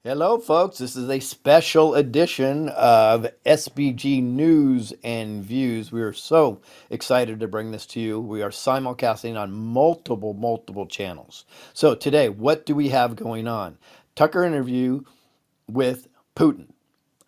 Hello, folks. This is a special edition of SBG News and Views. We are so excited to bring this to you. We are simulcasting on multiple channels. So, today, what do we have going on? Tucker interview with Putin.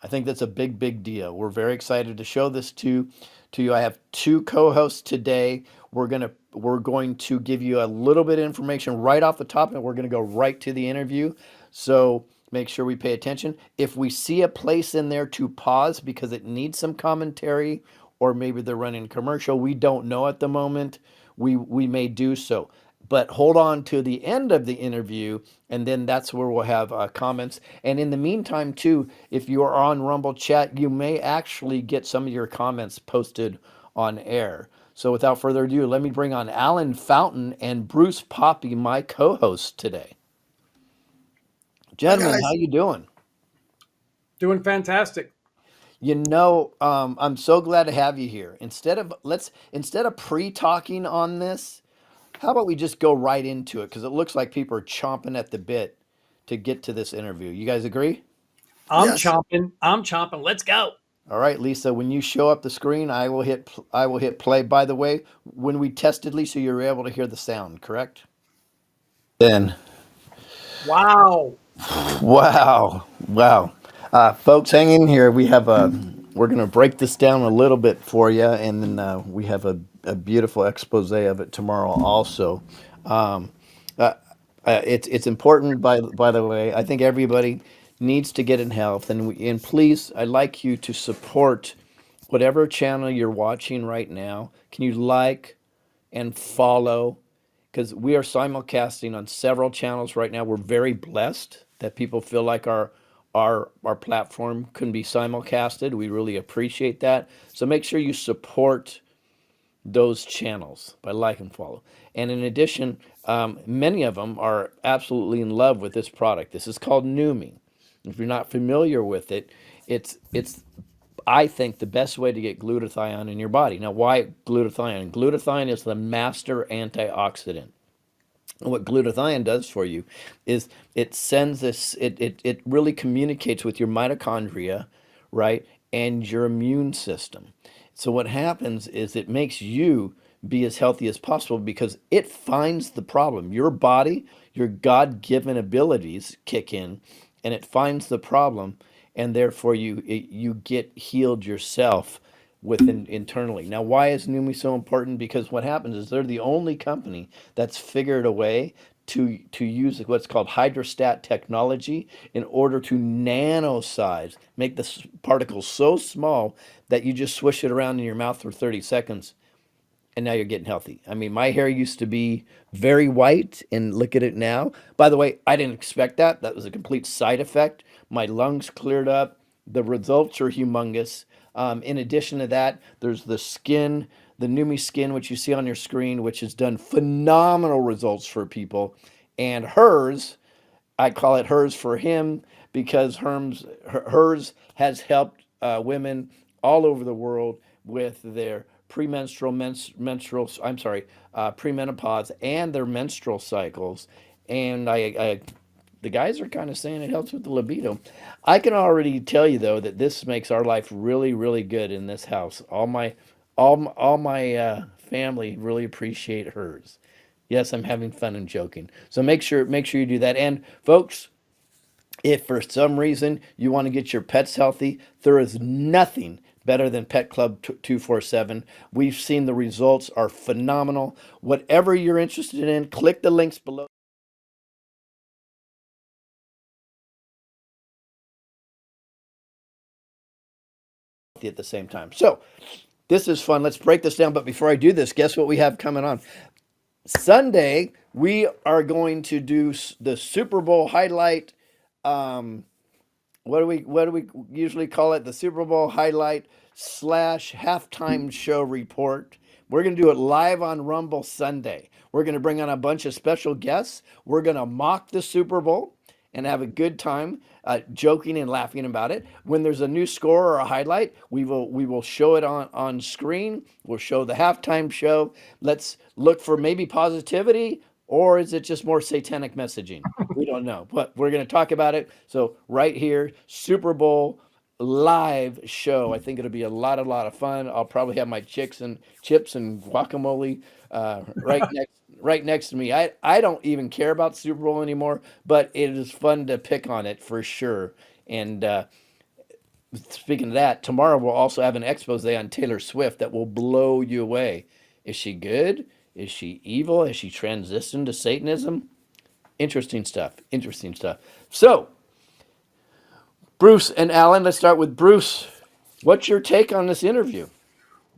I think that's a big deal. We're very excited to show this to you. I have two co-hosts today. We're going to give you a little bit of information right off the top, and we're going to go right to the interview. So make sure we pay attention. If we see a place in there to pause because it needs some commentary, or maybe they're running a commercial, we don't know at the moment. We may do so, but hold on to the end of the interview, and then that's where we'll have comments. And in the meantime, too, if you are on Rumble Chat, you may actually get some of your comments posted on air. So without further ado, let me bring on Alan Fountain and Bruce Poppy, my co-hosts today. Hi Gentlemen, how guys. you doing? Doing fantastic. I'm so glad to have you here. Instead of pre-talking on this, how about we just go right into it? Because it looks like people are chomping at the bit to get to this interview. You guys agree? I'm Yes. chomping. I'm chomping. Let's go. All right, Lisa. When you show up the screen, I will hit play. By the way, when we tested Lisa, you were able to hear the sound, correct? Then, Wow. wow. Folks, hang in here. We're gonna break this down a little bit for you, and then we have a beautiful expose of it tomorrow also. Um, uh, it's important, by the way. I think everybody needs to get in health, and please, I'd like you to support whatever channel you're watching right now. Can you like and follow? Because we are simulcasting on several channels right now. We're very blessed that people feel like our platform can be simulcasted. We really appreciate that. So make sure you support those channels by like and follow. And in addition, many of them are absolutely in love with this product. This is called Neumi. If you're not familiar with it, it's I think the best way to get glutathione in your body. Now, why glutathione? Glutathione is the master antioxidant. And what glutathione does for you is it sends this, it really communicates with your mitochondria, right? And your immune system. So what happens is it makes you be as healthy as possible because it finds the problem. Your body, your God-given abilities kick in and it finds the problem, and therefore you get healed yourself within internally. Now, why is Neumi so important? Because what happens is they're the only company that's figured a way to use what's called hydrostat technology in order to nano size, make the particles so small that you just swish it around in your mouth for 30 seconds and now you're getting healthy. I mean, my hair used to be very white, and look at it now. By the way, I didn't expect that. That was a complete side effect. My lungs cleared up. The results are humongous. In addition to that, there's the skin, the Numi skin, which you see on your screen, which has done phenomenal results for people. And hers, I call it hers for him because hers has helped women all over the world with their premenopause and their menstrual cycles. And the guys are kind of saying it helps with the libido. I can already tell you though that this makes our life really good in this house. All my family really appreciate hers. Yes, I'm having fun and joking. So make sure you do that. And folks, if for some reason you want to get your pets healthy, there is nothing better than Pet Club 247. We've seen the results are phenomenal. Whatever you're interested in, click the links below at the same time. So, this is fun. Let's break this down. But before I do this, guess what we have coming on? Sunday, we are going to do the Super Bowl highlight. Um, what do we usually call it? The Super Bowl highlight slash halftime show report. We're going to do it live on Rumble Sunday. We're going to bring on a bunch of special guests. We're going to mock the Super Bowl and have a good time, joking and laughing about it. When there's a new score or a highlight, we will show it on screen. We'll show the halftime show. Let's look for maybe positivity, or is it just more satanic messaging? We don't know, but we're going to talk about it. So right here, Super Bowl live show. I think it'll be a lot of fun. I'll probably have my chicks and chips and guacamole right next to me. I don't even care about Super Bowl anymore, but it is fun to pick on it for sure. And speaking of that, tomorrow we'll also have an expose on Taylor Swift that will blow you away. Is she good? Is she evil? Has she transitioned to Satanism? Interesting stuff. Interesting stuff. So, Bruce and Alan, let's start with Bruce. What's your take on this interview?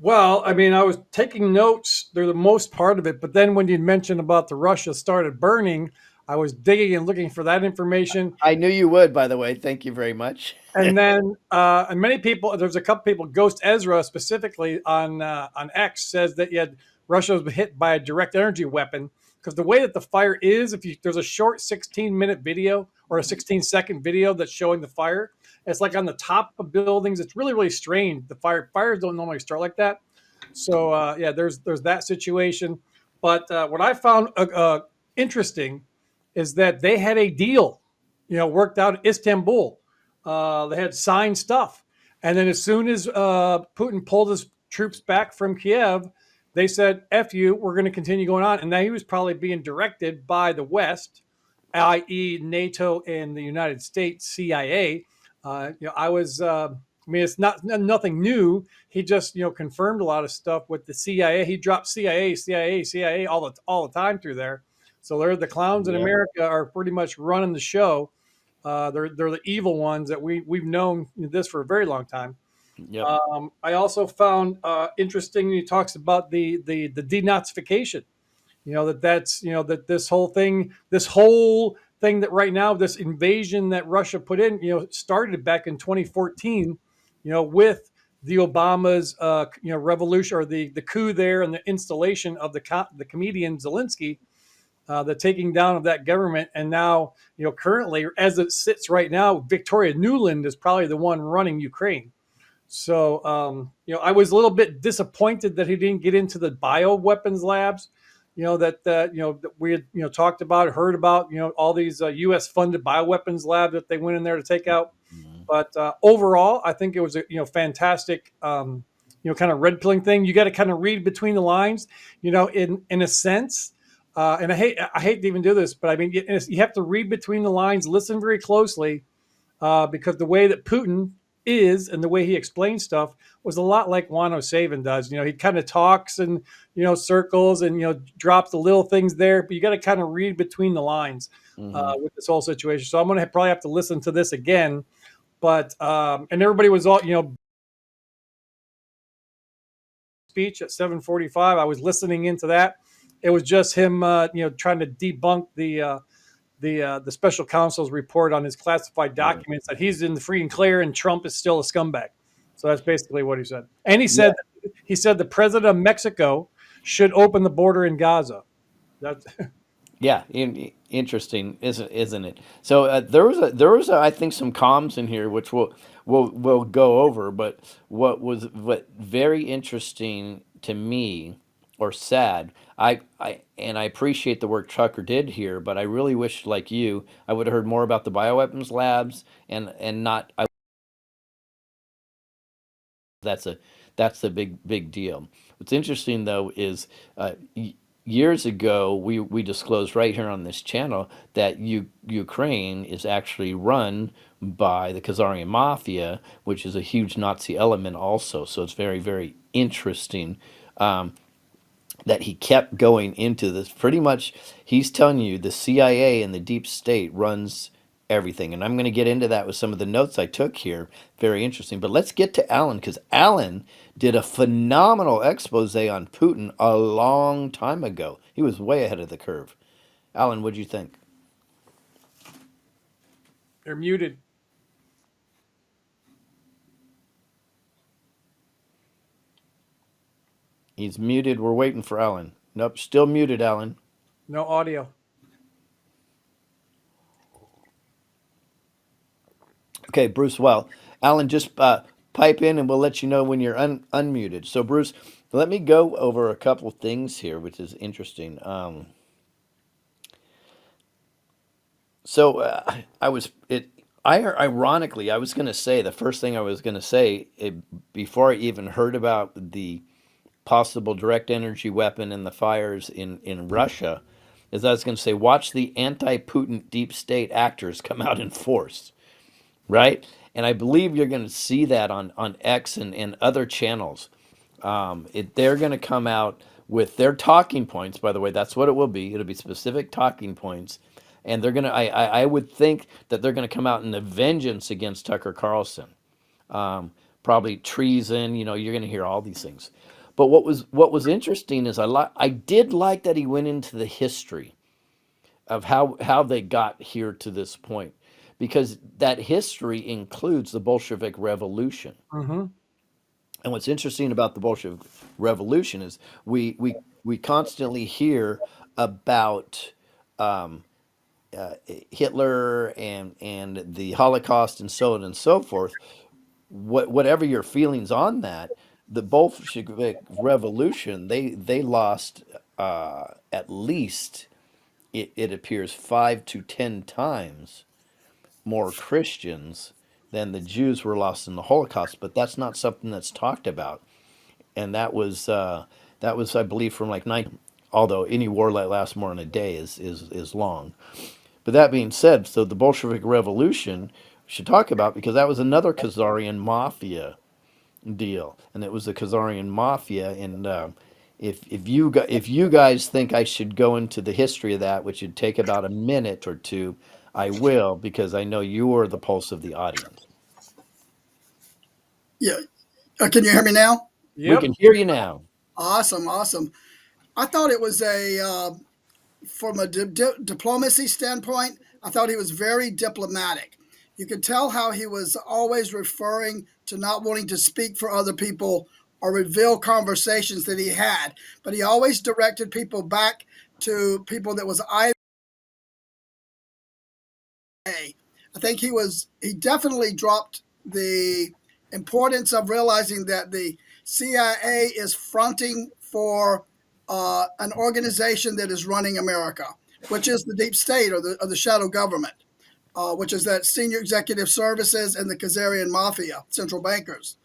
Well, I mean, I was taking notes. They're the most part of it, but then when you mentioned about the Russia started burning, I was digging and looking for that information. I knew you would, by the way. Thank you very much. And then, and many people, there's a couple people, Ghost Ezra specifically on X says that Russia was hit by a direct energy weapon because the way that the fire is, if you there's a short 16-minute video or a 16-second video that's showing the fire. It's like on the top of buildings. It's really strange. The fires don't normally start like that. So yeah, there's that situation. But what I found interesting is that they had a deal, worked out in Istanbul. They had signed stuff, and then as soon as Putin pulled his troops back from Kiev, they said, "F you, we're going to continue going on." And now he was probably being directed by the West, i.e., NATO and the United States CIA. I was. I mean, it's not nothing new. He just confirmed a lot of stuff with the CIA. He dropped CIA all the time through there. So they're the clowns in Yep. America are pretty much running the show. They're the evil ones that we've known this for a very long time. Yep. I also found interesting. He talks about the denazification. That this whole thing that right now this invasion that Russia put in, started back in 2014. With the Obama's revolution or the coup there and the installation of the comedian Zelensky, the taking down of that government. And now, currently, as it sits right now, Victoria Nuland is probably the one running Ukraine. So, I was a little bit disappointed that he didn't get into the bioweapons labs. That we had talked about, heard about. All these U.S. funded bioweapons labs that they went in there to take out. But overall, I think it was a fantastic kind of red pilling thing. You got to kind of read between the lines, in a sense. And I hate to even do this, but I mean you have to read between the lines, listen very closely, because the way that Putin is and the way he explains stuff was a lot like Juan O'Savin does. He kind of talks and circles and drops the little things there, but you got to kind of read between the lines Hmm. with this whole situation. So I'm going to probably have to listen to this again. But and everybody was all speech at 7:45. I was listening into that. It was just him, trying to debunk the special counsel's report on his classified documents that he's in the free and clear, and Trump is still a scumbag. So that's basically what he said. And Yeah. he said the president of Mexico should open the border in Gaza. That's Yeah, interesting, isn't it? So there was I think some comms in here which we'll go over, but what very interesting to me or sad, I appreciate the work Tucker did here, but I really wish like you I would have heard more about the bioweapons labs and not I that's a that's the big deal. What's interesting though is years ago we disclosed right here on this channel that Ukraine is actually run by the Khazarian Mafia, which is a huge Nazi element also. So it's very interesting that he kept going into this. Pretty much, he's telling you the CIA and the deep state runs everything. And I'm going to get into that with some of the notes I took here. Very interesting. But let's get to Alan because Alan did a phenomenal expose on Putin a long time ago. He was way ahead of the curve. Alan, what'd you think? they're muted. He's muted. We're waiting for Alan. Nope, still muted, Alan. No audio. Okay, Bruce. Well, Alan, just pipe in and we'll let you know when you're unmuted. So, Bruce, let me go over a couple things here, which is interesting. So I was it. Ironically, I was going to say the first thing I was going to say before I even heard about the possible direct energy weapon and the fires in Russia is I was going to say, watch the anti-Putin deep state actors come out in force, right? And I believe you're going to see that on X and other channels. They're going to come out with their talking points. By the way, that's what it will be. It'll be specific talking points, and they're going to. I would think that they're going to come out in a vengeance against Tucker Carlson, probably treason. You know, you're going to hear all these things. But what was interesting is I did like that he went into the history of how they got here to this point, because that history includes the Bolshevik Revolution. Mm-hmm. And what's interesting about the Bolshevik Revolution is we constantly hear about Hitler and the Holocaust and so on and so forth. Whatever your feelings on that, the Bolshevik Revolution, they lost at least, it appears, 5 to 10 times more Christians than the Jews were lost in the Holocaust. But that's not something that's talked about. And that was I believe from like 9, although any war that lasts more than a day is long. But that being said, so the Bolshevik Revolution we should talk about, because that was another Khazarian Mafia deal, and it was the Khazarian Mafia. And if you guys think I should go into the history of that, which would take about a minute or two, I will, because I know you are the pulse of the audience. Yeah. Can you hear me now? We Yep. can hear you now. Awesome, awesome. I thought it was from a diplomacy standpoint, I thought he was very diplomatic. You could tell how he was always referring to not wanting to speak for other people or reveal conversations that he had, but he always directed people back to people that was either. I think he definitely dropped the importance of realizing that the CIA is fronting for an organization that is running America, which is the deep state or the shadow government, which is that senior executive services and the Khazarian Mafia, central bankers,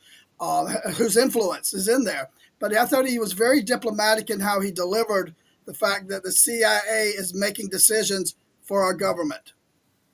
whose influence is in there. But I thought he was very diplomatic in how he delivered the fact that the CIA is making decisions for our government,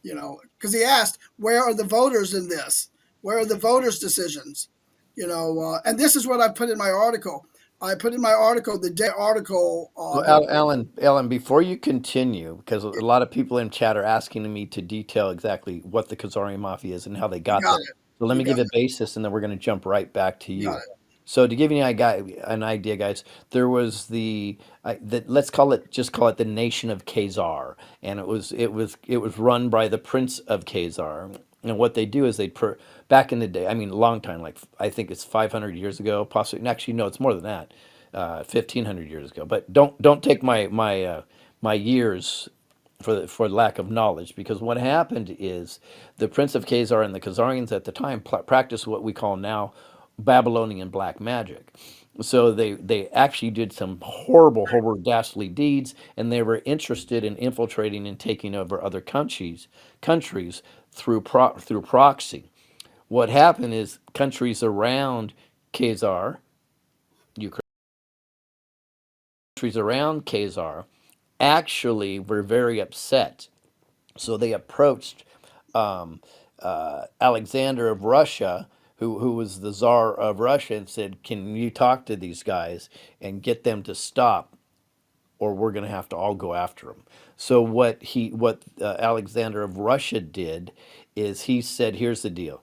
because he asked, where are the voters in this? Where are the voters' decisions? And this is what I put in my article. I put in my article the day article Well, that Alan, before you continue, because a lot of people in chat are asking me to detail exactly what the Khazarian Mafia is and how they you got got there. it. So let You me got give a it. basis, and then we're going to jump right back to You got you. it. So to give you an idea, guys, there was let's call it the Nation of Khazar, and it was run by the Prince of Khazar. And what they do is back in the day, I mean, a long time, like I think it's 500 years ago, possibly. Actually, no, it's more than that, 1,500 years ago. But don't take my years for lack of knowledge, because what happened is the Prince of Khazar and the Khazarians at the time practiced what we call now Babylonian black magic. So they actually did some horrible, ghastly deeds, and they were interested in infiltrating and taking over other countries through proxy. What happened is countries around Khazar, Ukraine, countries around Khazar actually were very upset. So they approached Alexander of Russia, who was the Tsar of Russia, and said, "Can you talk to these guys and get them to stop, or we're going to have to all go after them?" So what Alexander of Russia did is he said, "Here's the deal: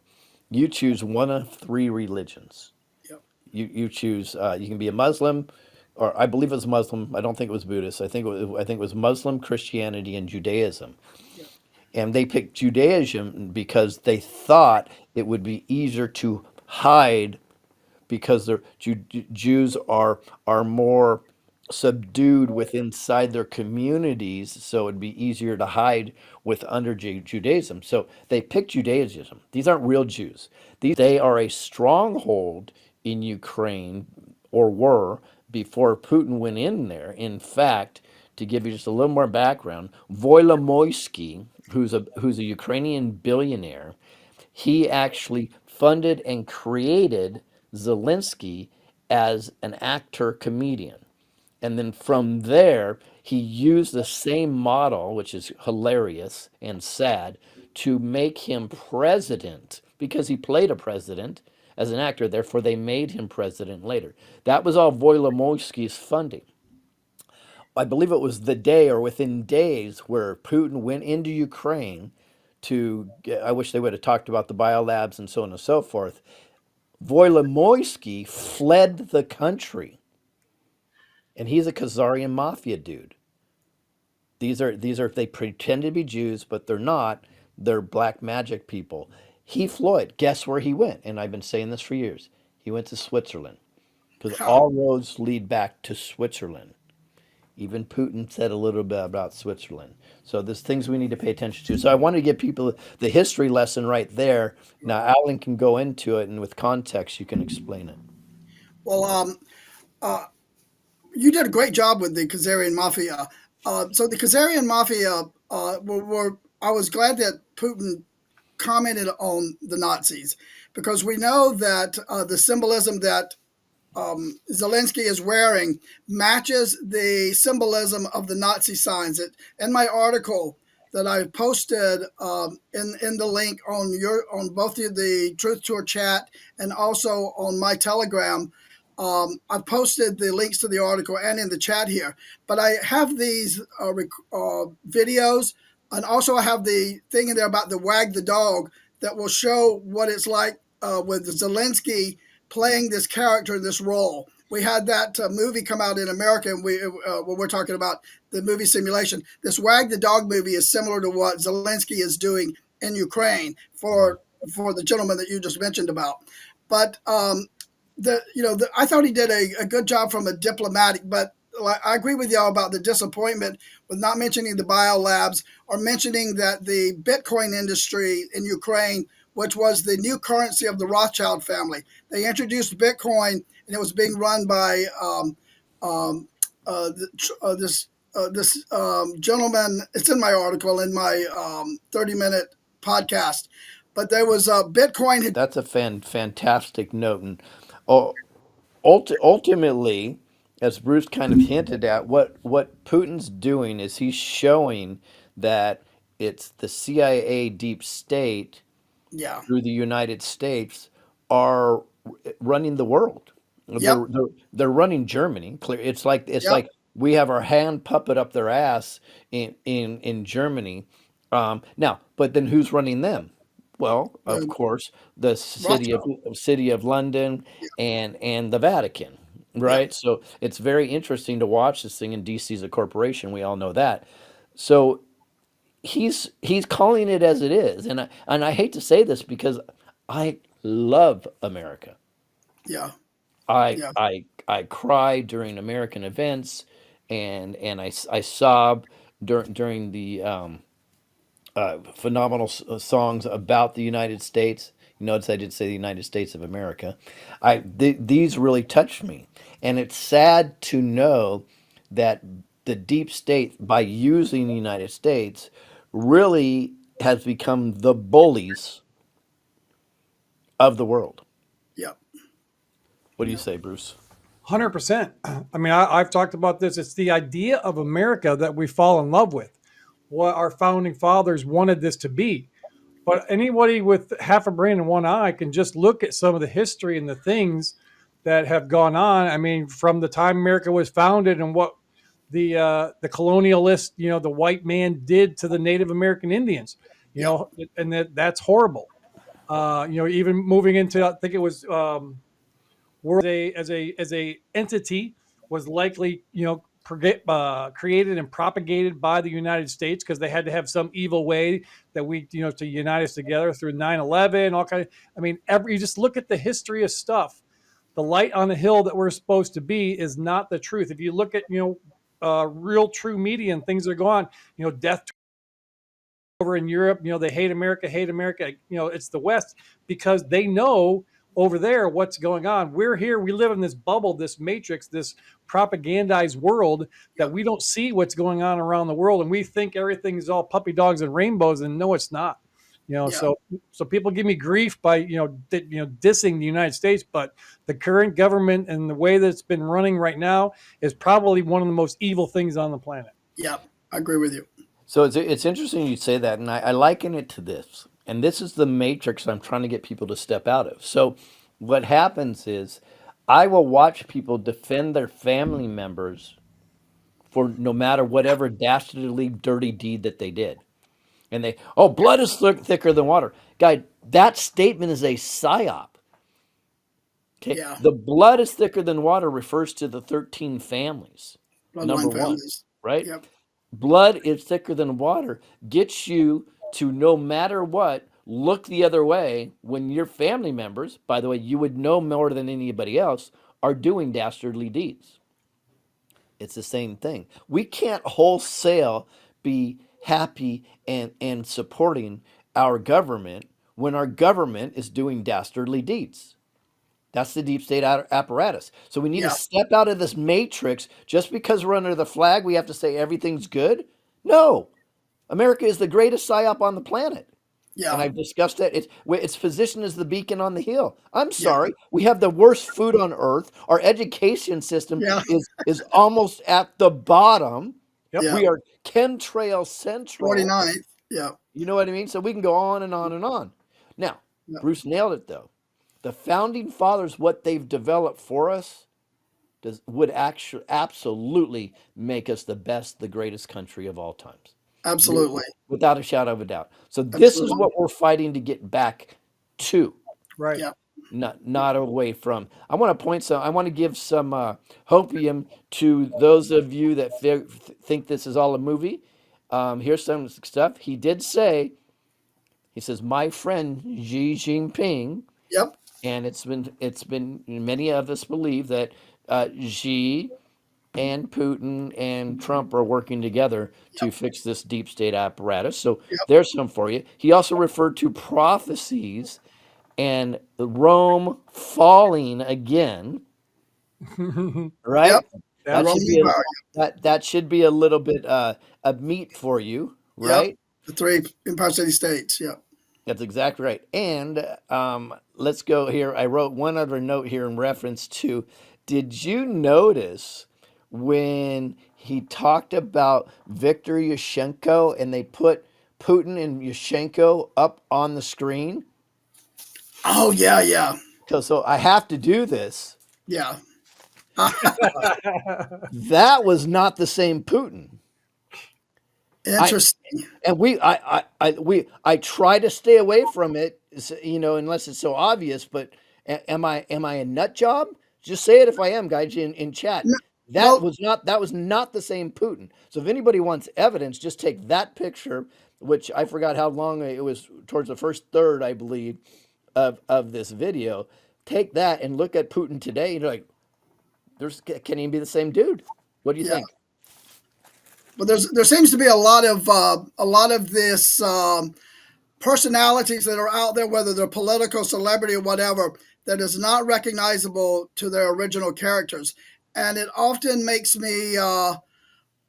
you choose one of three religions. Yep. You choose. You can be a Muslim." Or I believe it was Muslim. I don't think it was Buddhist. I think it was Muslim, Christianity, and Judaism. Yep. And they picked Judaism because they thought it would be easier to hide, because Jews are more subdued with inside their communities, so it'd be easier to hide with under Judaism. So they picked Judaism. These aren't real Jews. They are a stronghold in Ukraine, or were, before Putin went in there. In fact, to give you just a little more background, Wolomoisky who's a Ukrainian billionaire. He actually funded and created Zelensky as an actor comedian. And then from there, he used the same model, which is hilarious and sad, to make him president because he played a president as an actor. Therefore, they made him president later. That was all Wojciechowski's funding. I believe it was the day or within days where Putin went into Ukraine to, I wish they would have talked about the biolabs and so on and so forth. Wojciechowski fled the country, and he's a Khazarian Mafia dude. These are they pretend to be Jews, but they're not. They're black magic people. He fled. Guess where he went? And I've been saying this for years. He went to Switzerland because Huh. all roads lead back to Switzerland. Even Putin said a little bit about Switzerland. So there's things we need to pay attention to. So I want to give people the history lesson right there. Now Alan can go into it, and with context, you can explain it. Well, uh, you did a great job with the Khazarian Mafia. So the Khazarian Mafia I was glad that Putin commented on the Nazis because we know that the symbolism that Zelensky is wearing matches the symbolism of the Nazi signs. In my article that I posted in the link on both the Truth Tour chat and also on my Telegram. I've posted the links to the article and in the chat here. But I have these videos, and also I have the thing in there about the wag the dog that will show what it's like with Zelensky playing this character, this role. We had that movie come out in America, and when we're talking about the movie simulation, this Wag the Dog movie is similar to what Zelensky is doing in Ukraine for the gentleman that you just mentioned about. But I thought he did a good job from a diplomatic, but I agree with y'all about the disappointment with not mentioning the biolabs or mentioning that the Bitcoin industry in Ukraine, which was the new currency of the Rothschild family, they introduced Bitcoin and it was being run by this gentleman. It's in my article in my 30-minute podcast, but there was Bitcoin had. That's a fantastic note. And oh, ultimately, as Bruce kind of hinted at, what Putin's doing is he's showing that it's the CIA deep state Yeah. through the United States are running the world. Yep. They're running Germany. Clear. It's Yep. like we have our hand puppet up their ass in Germany. Now, but then who's running them? Well, of The course, the Rothschild. city of London and the Vatican, Yeah. right? So it's very interesting to watch this thing. And DC's a corporation. We all know that. So he's calling it as it is, and I hate to say this because I love America. Yeah. I Yeah. I I cry during American events, and I sob during the phenomenal songs about the United States. You notice I did say the United States of America. These really touched me, and it's sad to know that the deep state, by using the United States, really has become the bullies of the world. Yeah. What do you Yeah. say, Bruce? 100%. I mean, I've talked about this. It's the idea of America that we fall in love with, what our founding fathers wanted this to be. But anybody with half a brain and one eye can just look at some of the history and the things that have gone on. I mean, from the time America was founded and what the colonialist, the white man did to the Native American Indians, Yeah. and that's horrible. Even moving into, I think it was world as a entity was likely created and propagated by the United States because they had to have some evil way that we to unite us together through 9/11, all kind of. I mean, you just look at the history of stuff. The light on the hill that we're supposed to be is not the truth. If you look at real true media and things that are going on, death over in Europe, they hate America. It's the West because they know over there what's going on. We're here, we live in this bubble, this matrix, this propagandized world that Yep. we don't see what's going on around the world, and we think everything's all puppy dogs and rainbows, and no, it's not. Yeah. So people give me grief by dissing the United States, but the current government and the way that it's been running right now is probably one of the most evil things on the planet. Yeah. I agree with you. So it's interesting you say that, and I liken it to this. And this is the matrix I'm trying to get people to step out of. So what happens is I will watch people defend their family members for no matter whatever dastardly dirty deed that they did. And they, oh, blood is thicker than water. Guy, that statement is a psyop. Okay. Yeah. The blood is thicker than water refers to the 13 families. Number Bloodline one, families. right? Yep. Blood is thicker than water gets you to no matter what, look the other way when your family members, by the way, you would know more than anybody else, are doing dastardly deeds. It's the same thing. We can't wholesale be happy and supporting our government when our government is doing dastardly deeds. That's the deep state apparatus. So we need to Yeah. step out of this matrix. Just because we're under the flag, we have to say everything's good. No, America is the greatest psyop on the planet. And Yeah. I've discussed that. It's positioned as the beacon on the hill. I'm Yeah. sorry. We have the worst food on earth. Our education system Yeah. is almost at the bottom. Yep. Yeah. We are chemtrail central. 49th. Yeah. You know what I mean? So we can go on and on and on. Now, Yeah. Bruce nailed it though. The founding fathers, what they've developed for us, would actually absolutely make us the best, the greatest country of all times, Absolutely. without a shadow of a doubt. So this is Absolutely. what we're fighting to get back to, Right. Yeah. not away from. I want to give some hopium to those of you that think this is all a movie. Here's some stuff he did say. He says, "My friend Xi Jinping." Yep. And it's been many of us believe that Xi and Putin and Trump are working together to fix this deep state apparatus. So Yep. there's some for you. He also referred to prophecies and Rome falling again. Right? Yep. Yeah. That should Roman be Empire. that should be a little bit of meat for you, Yep. right? The 3 Empire City States. Yeah. That's exactly right. And let's go here. I wrote one other note here in reference to, did you notice when he talked about Viktor Yushchenko and they put Putin and Yushchenko up on the screen? Oh, yeah. Yeah. So I have to do this. Yeah. That was not the same Putin. Interesting. And I try to stay away from it, unless it's so obvious. But am I a nut job? Just say it if I am, guys, in chat. No, That well, was not the same Putin. So if anybody wants evidence, just take that picture, which I forgot how long it was, towards the first third, I believe, of this video. Take that and look at Putin today, and you're like, can't even be the same dude. What do you yeah. think? But there seems to be a lot of this personalities that are out there, whether they're political, celebrity, or whatever, that is not recognizable to their original characters, and it often makes me. You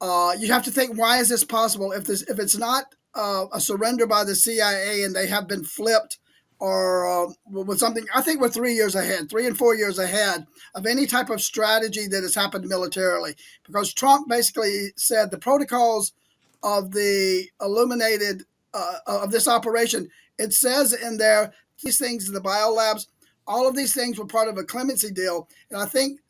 have to think, why is this possible? If it's not a surrender by the CIA and they have been flipped, or with something, I think we're 3 years ahead, 3 and 4 years ahead of any type of strategy that has happened militarily, because Trump basically said the protocols of the illuminated of this operation. It says in there these things in the biolabs, all of these things were part of a clemency deal, and I think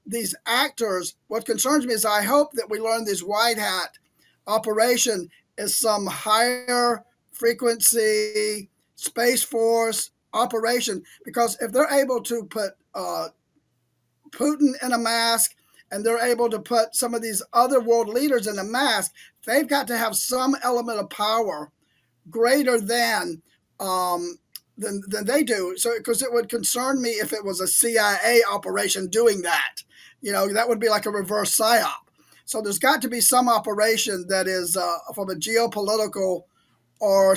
these actors. What concerns me is I hope that we learn this white hat operation is some higher frequency Space Force operation, because if they're able to put Putin in a mask and they're able to put some of these other world leaders in a mask, they've got to have some element of power greater than they do. So, because it would concern me if it was a CIA operation doing that. That would be like a reverse psyop. So there's got to be some operation that is from a geopolitical or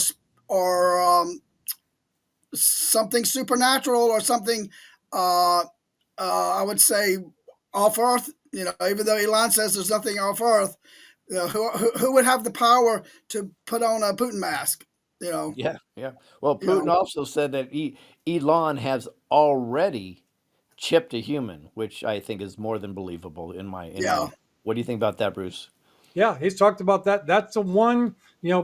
something supernatural or something, uh, I would say, off Earth. Even though Elon says there's nothing off Earth, who would have the power to put on a Putin mask? You know, Yeah, yeah. Well, you know, Putin also said that Elon has already chipped a human, which I think is more than believable in my. yeah, What do you think about that, Bruce? Yeah, he's talked about that. That's the one,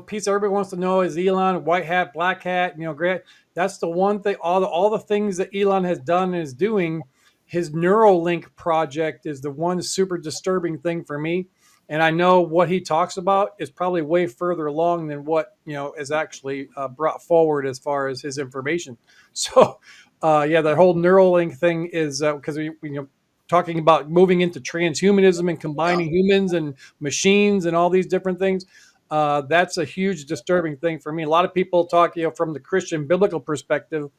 piece everybody wants to know is Elon, white hat, black hat, gray. That's the one thing. All the things that Elon has done and is doing. His Neuralink project is the one super disturbing thing for me. And I know what he talks about is probably way further along than what is actually brought forward as far as his information. So, yeah, that whole Neuralink thing is because we talking about moving into transhumanism and yeah. combining humans and machines and all these different things. That's a huge disturbing thing for me. A lot of people talk, from the Christian biblical perspective,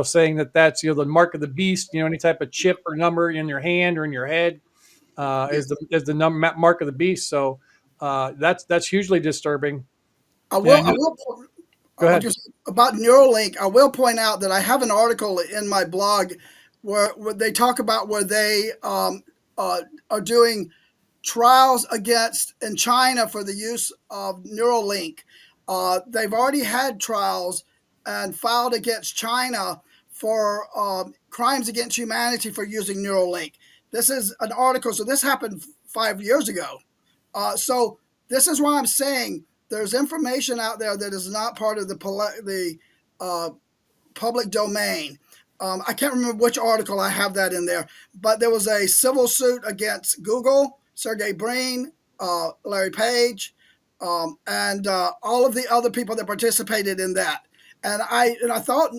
saying that that's the mark of the beast. Any type of chip or number in your hand or in your head is the mark of the beast. So that's hugely disturbing. I And I will. I know, will. go ahead. Just about Neuralink. I will point out that I have an article in my blog where they talk about where they are doing trials against in China for the use of Neuralink. They've already had trials and filed against China for crimes against humanity for using Neuralink. This is an article, so this happened 5 years ago. So this is why I'm saying there's information out there that is not part of the uh, public domain. I can't remember which article I have that in there, but there was a civil suit against Google, Sergey Brin, Larry Page, and all of the other people that participated in that. And I thought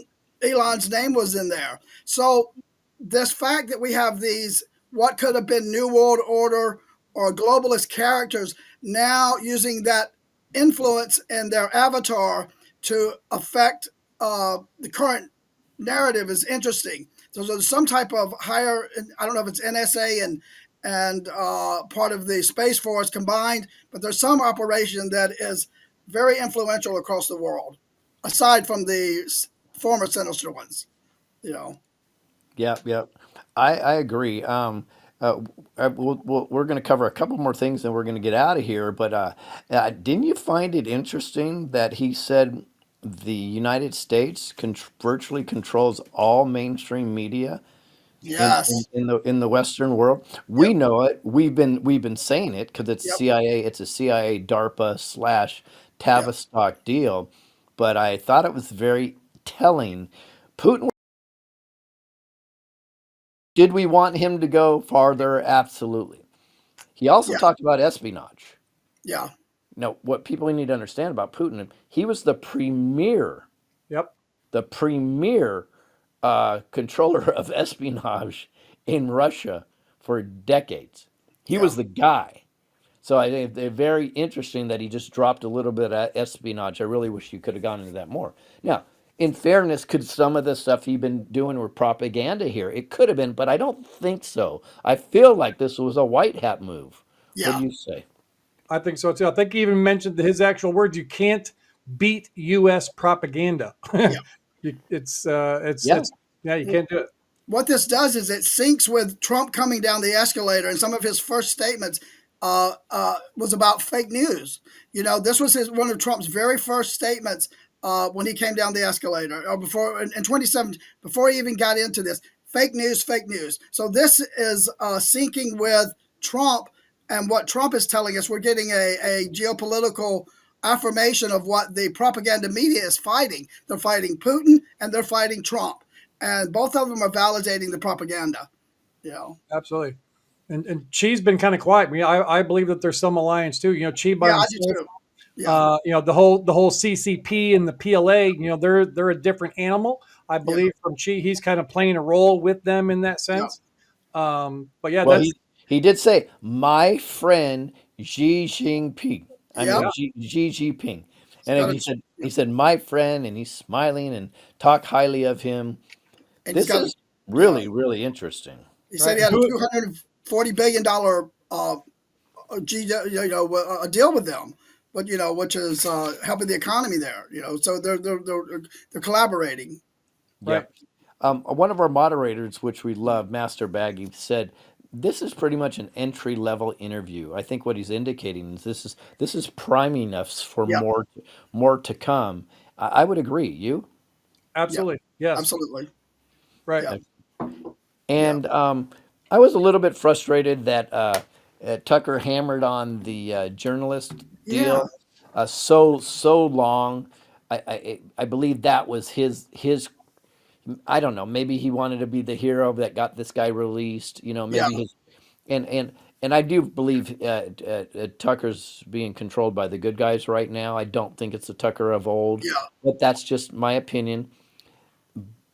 Elon's name was in there. So this fact that we have these what could have been New World Order or globalist characters now using that influence in their avatar to affect the current narrative is interesting. So there's some type of higher, I don't know if it's NSA and part of the Space Force combined, but there's some operation that is very influential across the world, aside from the former sinister ones. You know, Yeah, yeah. I agree. We're going to cover a couple more things, and we're going to get out of here. But didn't you find it interesting that he said the United States virtually controls all mainstream media yes, in the Western world? yep, We know it. We've been saying it because it's yep, CIA. It's a CIA DARPA slash yep, Tavistock deal. But I thought it was very telling. Putin. Did we want him to go farther? Absolutely. He also yeah, talked about espionage. yeah, Now, what people need to understand about Putin, he was Yep. the premier controller of espionage in Russia for decades. He yeah, was the guy. So I think they're very interesting that he just dropped a little bit of espionage. I really wish you could have gone into that more. Now, in fairness, could some of the stuff he'd been doing were propaganda here? It could have been, but I don't think so. I feel like this was a white hat move. What do yeah, you say? I think so too. I think he even mentioned his actual words. You can't beat U.S. propaganda. yeah. It's Yeah, yeah, you can't do it. What this does is it syncs with Trump coming down the escalator, and some of his first statements was about fake news. This was one of Trump's very first statements when he came down the escalator, or before in 2017, before he even got into this. Fake news, fake news. So this is syncing with Trump and what Trump is telling us. We're getting a geopolitical affirmation of what the propaganda media is fighting. They're fighting Putin and they're fighting Trump, and both of them are validating the propaganda. You know, Absolutely. And Chi's been kind of quiet. I believe that there's some alliance too. Chi by yeah, I do himself. too. Yeah, The whole CCP and the PLA. They're a different animal. I yeah, believe from Chi, he's kind of playing a role with them in that yeah, sense. But yeah, well, that's he did say, my friend Xi Jinping. I yep. mean, yeah, Xi Jinping. It's And got he a, said, yeah. my friend, and he's smiling and talk highly of him. And he's This got a, is yeah. really, really interesting. He said right. he And had a $240 billion a deal with them, but which is helping the economy there. So they're collaborating. right? Yep. One of our moderators, which we love, Master Baggy, said this is pretty much an entry level interview. I think what he's indicating is this is priming us for Yeah, more to come. I would agree. You? yeah, Absolutely, yes, absolutely. right. Yeah, yeah, And I was a little bit frustrated that Tucker hammered on the journalist yeah, deal so long. I believe that was his. I don't know. Maybe he wanted to be the hero that got this guy released. yeah, Maybe his and and and I do believe Tucker's being controlled by the good guys right now. I don't think it's the Tucker of old, yeah. but that's just my opinion.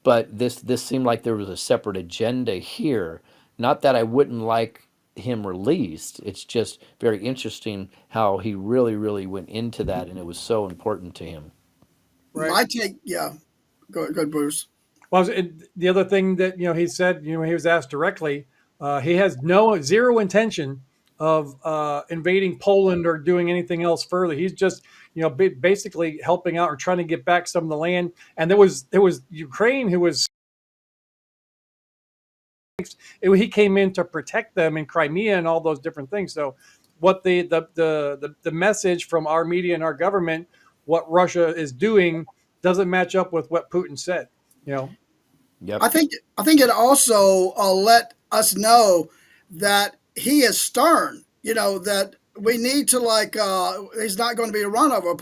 But this seemed like there was a separate agenda here. Not that I wouldn't like him released. It's just very interesting how he really went into that, and it was so important to him. Right. My take, yeah. Go, Bruce. Well, the other thing that he said, he was asked directly, he has no zero intention of invading Poland or doing anything else further. He's just basically helping out or trying to get back some of the land. And there was Ukraine who was he came in to protect them in Crimea and all those different things. So, what the message from our media and our government, what Russia is doing, doesn't match up with what Putin said. You know, Yep. I think it also let us know that he is stern. That we need to he's not going to be a run over.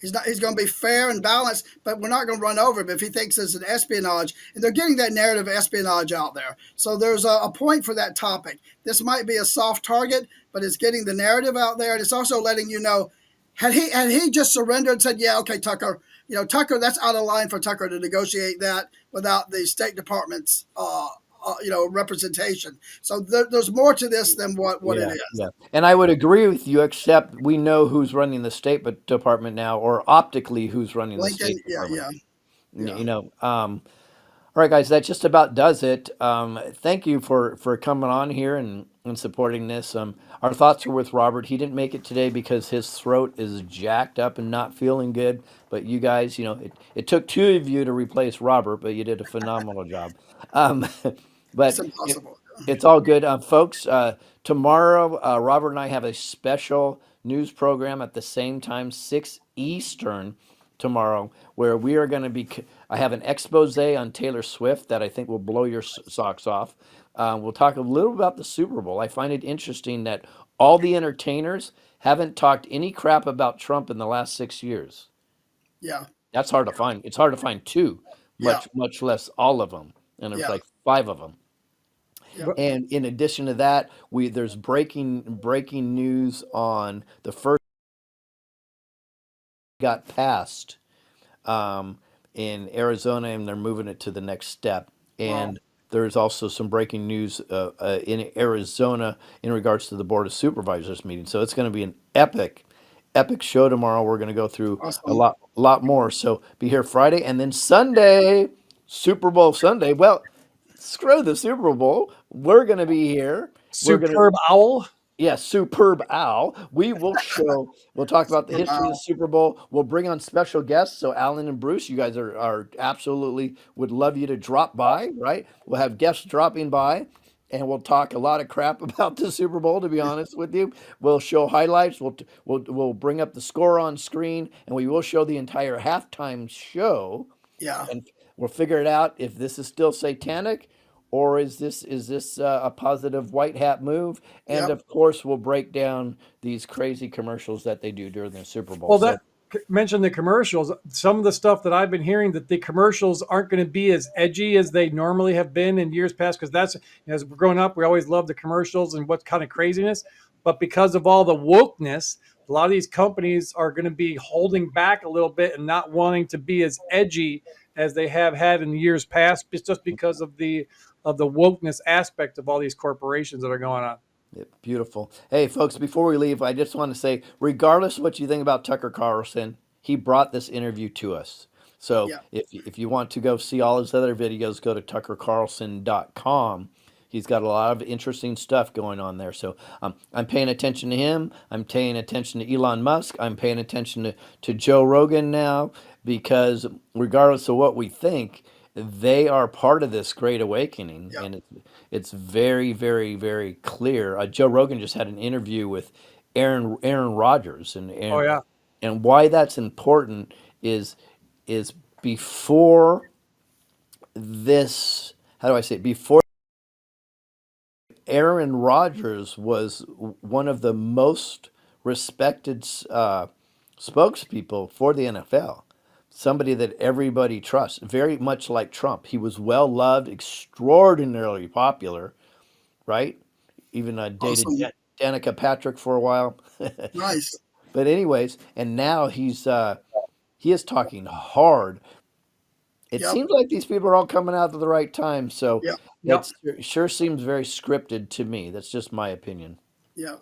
He's going to be fair and balanced, but we're not going to run over him if he thinks it's an espionage. And they're getting that narrative of espionage out there. So there's a point for that topic. This might be a soft target, but it's getting the narrative out there, and it's also letting you know. Had he just surrendered and said, "Yeah, okay, Tucker," Tucker, that's out of line for Tucker to negotiate that without the State Department's representation. So there's more to this than what it Yeah, is. yeah. And I would agree with you, except we know who's running the State Department now, or optically who's running the Lincoln, State yeah, Department. yeah, Y- yeah. You know, all right, guys, that just about does it. Thank you for coming on here and supporting this. Our thoughts are with Robert. He didn't make it today because his throat is jacked up and not feeling good. But you guys, it took two of you to replace Robert, but you did a phenomenal job. Um, It's but impossible. it's all good, folks. Tomorrow, Robert and I have a special news program at the same time, 6 Eastern tomorrow, where we are going to be. I have an expose on Taylor Swift that I think will blow your socks off. We'll talk a little about the Super Bowl. I find it interesting that all the entertainers haven't talked any crap about Trump in the last 6 years. Yeah, That's hard to find. It's hard to find two, yeah, much less all of them. And there's yeah, like five of them. yeah, but And in addition to that, there's breaking news on the first got passed in Arizona, and they're moving it to the next step. wow, And there's also some breaking news in Arizona in regards to the Board of Supervisors meeting. So it's going to be an epic show tomorrow. We're going to go through a awesome. lot more. So be here Friday, and then Sunday, Super Bowl Sunday. Well, screw the Super Bowl. We're going to be here. We're going to superb owl. Yeah, Superb Al. We'll talk about the Super history of the Bowl. Super Bowl. We'll bring on special guests. So Alan and Bruce, you guys are absolutely would love you to drop by, right? We'll have guests dropping by and we'll talk a lot of crap about the Super Bowl, to be honest with you. We'll show highlights. We'll bring up the score on screen and we will show the entire halftime show Yeah, and we'll figure it out if this is still satanic or is this a positive white hat move? And yep, of course, we'll break down these crazy commercials that they do during the Super Bowl. Well, So that mentioned the commercials. Some of the stuff that I've been hearing that the commercials aren't going to be as edgy as they normally have been in years past. Because as we're growing up, we always loved the commercials and what kind of craziness. But because of all the wokeness, a lot of these companies are going to be holding back a little bit and not wanting to be as edgy as they have had in the years past. It's just because of the wokeness aspect of all these corporations that are going on. yeah, beautiful. Hey, folks, before we leave, I just want to say, regardless of what you think about Tucker Carlson, he brought this interview to us. So yeah, if you want to go see all his other videos, go to tuckercarlson.com. He's got a lot of interesting stuff going on there. So I'm paying attention to him. I'm paying attention to Elon Musk. I'm paying attention to Joe Rogan now because regardless of what we think, they are part of this great awakening, Yeah. and it's very, very, very clear. Joe Rogan just had an interview with Aaron Rodgers, Oh yeah. and why that's important is before this. How do I say it? Before Aaron Rodgers was one of the most respected spokespeople for the NFL. Somebody that everybody trusts, very much like Trump. He was well loved, extraordinarily popular, right? Even dated Awesome. Danica Patrick for a while. Nice. But anyways, and now he is talking hard. It Yep. seems like these people are all coming out at the right time, so Yep. Yep. it sure seems very scripted to me. That's just my opinion. Yep.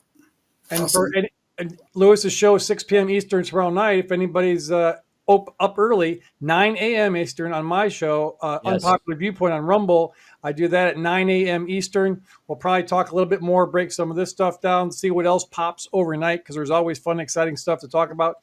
And for Awesome. and Lewis's show, 6 p.m. Eastern tomorrow night. If anybody's up early, 9 a.m. Eastern on my show, Yes. Unpopular Viewpoint on Rumble. I do that at 9 a.m. Eastern. We'll probably talk a little bit more, break some of this stuff down, see what else pops overnight, because there's always fun, exciting stuff to talk about.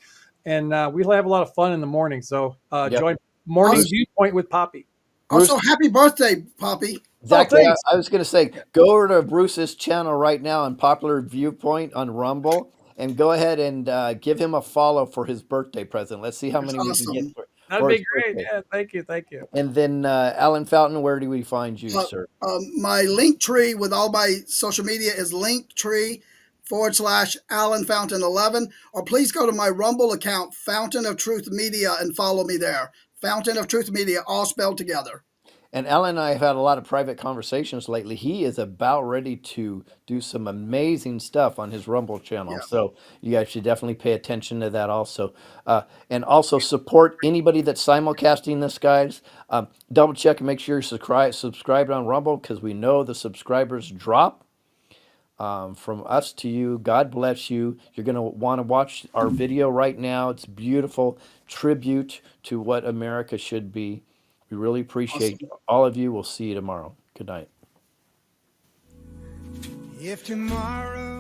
And we'll have a lot of fun in the morning. So Yep. join Morning Also, Viewpoint with Poppy. Bruce, also, happy birthday, Poppy. exactly. thanks. I was going to say, go over to Bruce's channel right now on Popular Viewpoint on Rumble, and go ahead and give him a follow for his birthday present. Let's see how It's many we can get awesome. That'd for be his great. birthday. Yeah, thank you. Thank you. And then Alan Fountain, where do we find you, sir? My link tree with all my social media is linktree/Alan Fountain 11. Or please go to my Rumble account, Fountain of Truth Media, and follow me there. Fountain of Truth Media, all spelled together. And Alan and I have had a lot of private conversations lately. He is about ready to do some amazing stuff on his Rumble channel. Yeah. So you guys should definitely pay attention to that also. And also support anybody that's simulcasting this, guys. Double check and make sure you're subscribed on Rumble, because we know the subscribers drop. From us to you, God bless you. You're going to want to watch our video right now. It's beautiful tribute to what America should be. We really appreciate Awesome. all of you. We'll see you tomorrow. Good night. If tomorrow